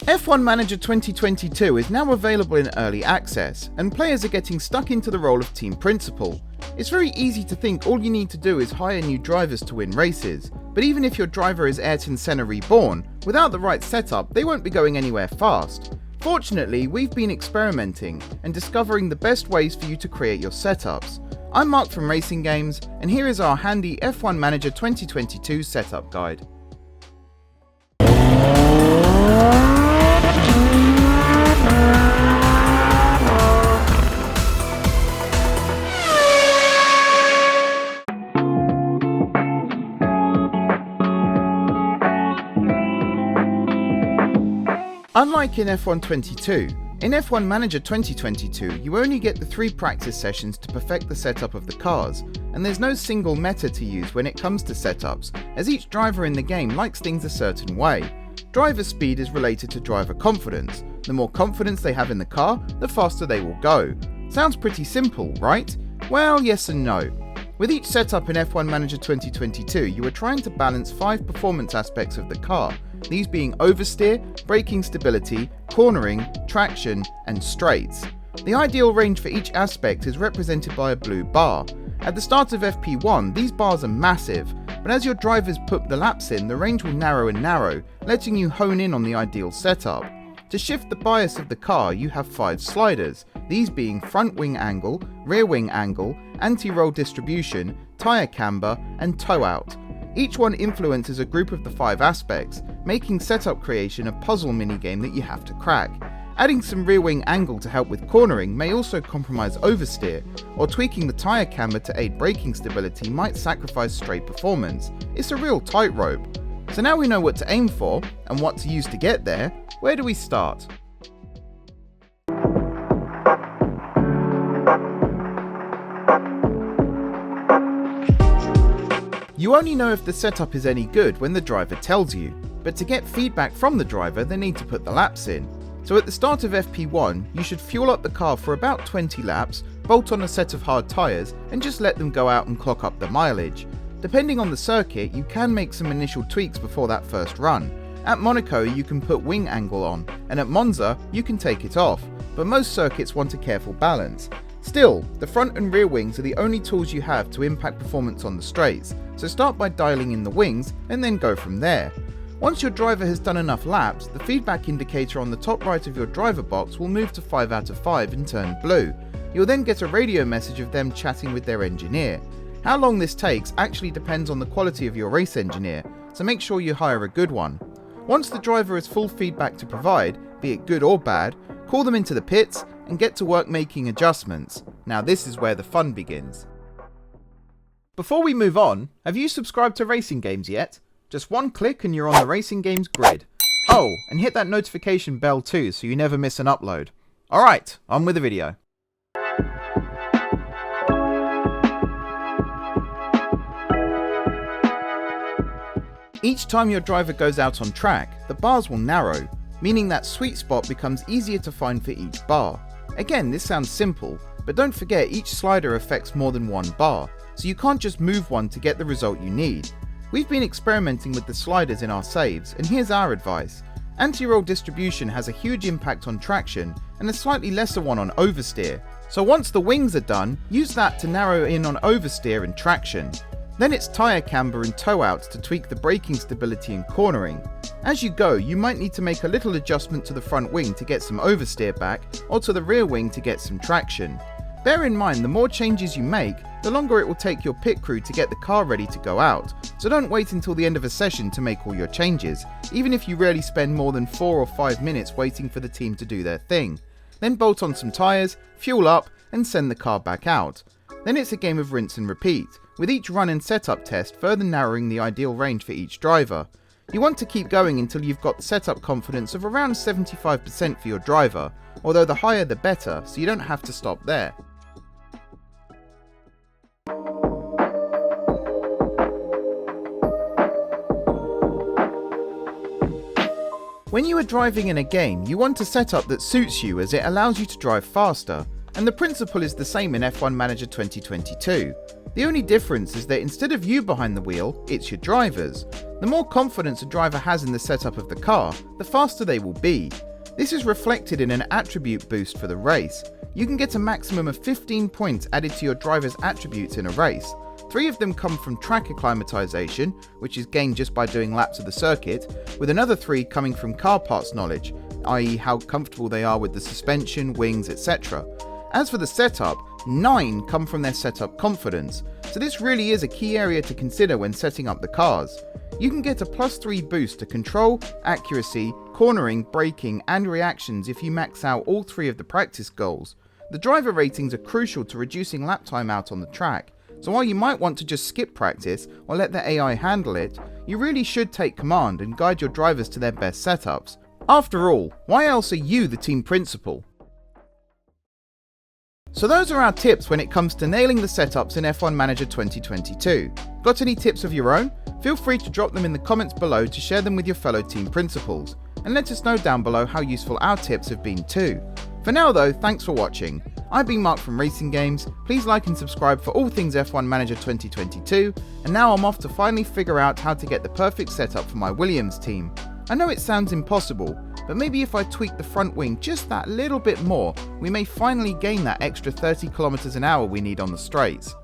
F1 Manager 2022 is now available in early access, and players are getting stuck into the role of team principal. It's very easy to think all you need to do is hire new drivers to win races, but even if your driver is Ayrton Senna reborn, without the right setup they won't be going anywhere fast. Fortunately, we've been experimenting and discovering the best ways for you to create your setups. I'm Mark from RacingGames, and here is our handy F1 Manager 2022 setup guide. Unlike in F1 22, in F1 Manager 2022 you only get the 3 practice sessions to perfect the setup of the cars, and there's no single meta to use when it comes to setups, as each driver in the game likes things a certain way. Driver speed is related to driver confidence. The more confidence they have in the car, the faster they will go. Sounds pretty simple, right? Well, yes and no. With each setup in F1 Manager 2022, you are trying to balance 5 performance aspects of the car, these being oversteer, braking stability, cornering, traction, and straights. The ideal range for each aspect is represented by a blue bar. At the start of FP1, these bars are massive, but as your drivers put the laps in, the range will narrow and narrow, letting you hone in on the ideal setup. To shift the bias of the car, you have 5 sliders, these being front wing angle, rear wing angle, anti-roll distribution, tyre camber, and toe out. Each one influences a group of the 5 aspects, making setup creation a puzzle minigame that you have to crack. Adding some rear wing angle to help with cornering may also compromise oversteer, or tweaking the tyre camber to aid braking stability might sacrifice straight performance. It's a real tightrope. So now we know what to aim for, and what to use to get there. Where do we start? You only know if the setup is any good when the driver tells you, but to get feedback from the driver they need to put the laps in. So at the start of FP1, you should fuel up the car for about 20 laps, bolt on a set of hard tyres, and just let them go out and clock up the mileage. Depending on the circuit, you can make some initial tweaks before that first run. At Monaco you can put wing angle on, and at Monza you can take it off, but most circuits want a careful balance. Still, the front and rear wings are the only tools you have to impact performance on the straights, so start by dialing in the wings and then go from there. Once your driver has done enough laps, the feedback indicator on the top right of your driver box will move to 5 out of 5 and turn blue. You'll then get a radio message of them chatting with their engineer. How long this takes actually depends on the quality of your race engineer, so make sure you hire a good one. Once the driver has full feedback to provide, be it good or bad, call them into the pits and get to work making adjustments. Now this is where the fun begins. Before we move on, have you subscribed to RacingGames yet? Just one click and you're on the RacingGames grid. Oh, and hit that notification bell too so you never miss an upload. Alright, on with the video. Each time your driver goes out on track, the bars will narrow, meaning that sweet spot becomes easier to find for each bar. Again, this sounds simple, but don't forget each slider affects more than one bar, so you can't just move one to get the result you need. We've been experimenting with the sliders in our saves, and here's our advice. Anti-roll distribution has a huge impact on traction, and a slightly lesser one on oversteer. So once the wings are done, use that to narrow in on oversteer and traction. Then it's tyre camber and toe outs to tweak the braking stability and cornering. As you go, you might need to make a little adjustment to the front wing to get some oversteer back, or to the rear wing to get some traction. Bear in mind, the more changes you make, the longer it will take your pit crew to get the car ready to go out, so don't wait until the end of a session to make all your changes, even if you rarely spend more than 4 or 5 minutes waiting for the team to do their thing. Then bolt on some tyres, fuel up, and send the car back out. Then it's a game of rinse and repeat, with each run and setup test further narrowing the ideal range for each driver. You want to keep going until you've got setup confidence of around 75% for your driver, although the higher the better, so you don't have to stop there. When you are driving in a game, you want a setup that suits you as it allows you to drive faster, and the principle is the same in F1 Manager 2022. The only difference is that instead of you behind the wheel, it's your drivers. The more confidence a driver has in the setup of the car, the faster they will be. This is reflected in an attribute boost for the race. You can get a maximum of 15 points added to your driver's attributes in a race. 3 of them come from track acclimatization, which is gained just by doing laps of the circuit, with another 3 coming from car parts knowledge, i.e. how comfortable they are with the suspension, wings, etc. As for the setup, 9 come from their setup confidence, so this really is a key area to consider when setting up the cars. You can get a +3 boost to control, accuracy, cornering, braking and reactions if you max out all 3 of the practice goals. The driver ratings are crucial to reducing lap time out on the track, so while you might want to just skip practice or let the AI handle it, you really should take command and guide your drivers to their best setups. After all, why else are you the team principal? So those are our tips when it comes to nailing the setups in F1 Manager 2022. Got any tips of your own? Feel free to drop them in the comments below to share them with your fellow team principals, and let us know down below how useful our tips have been too. For now though, thanks for watching. I've been Mark from RacingGames, please like and subscribe for all things F1 Manager 2022, and now I'm off to finally figure out how to get the perfect setup for my Williams team. I know it sounds impossible, but maybe if I tweak the front wing just that little bit more, we may finally gain that extra 30 km/h we need on the straights.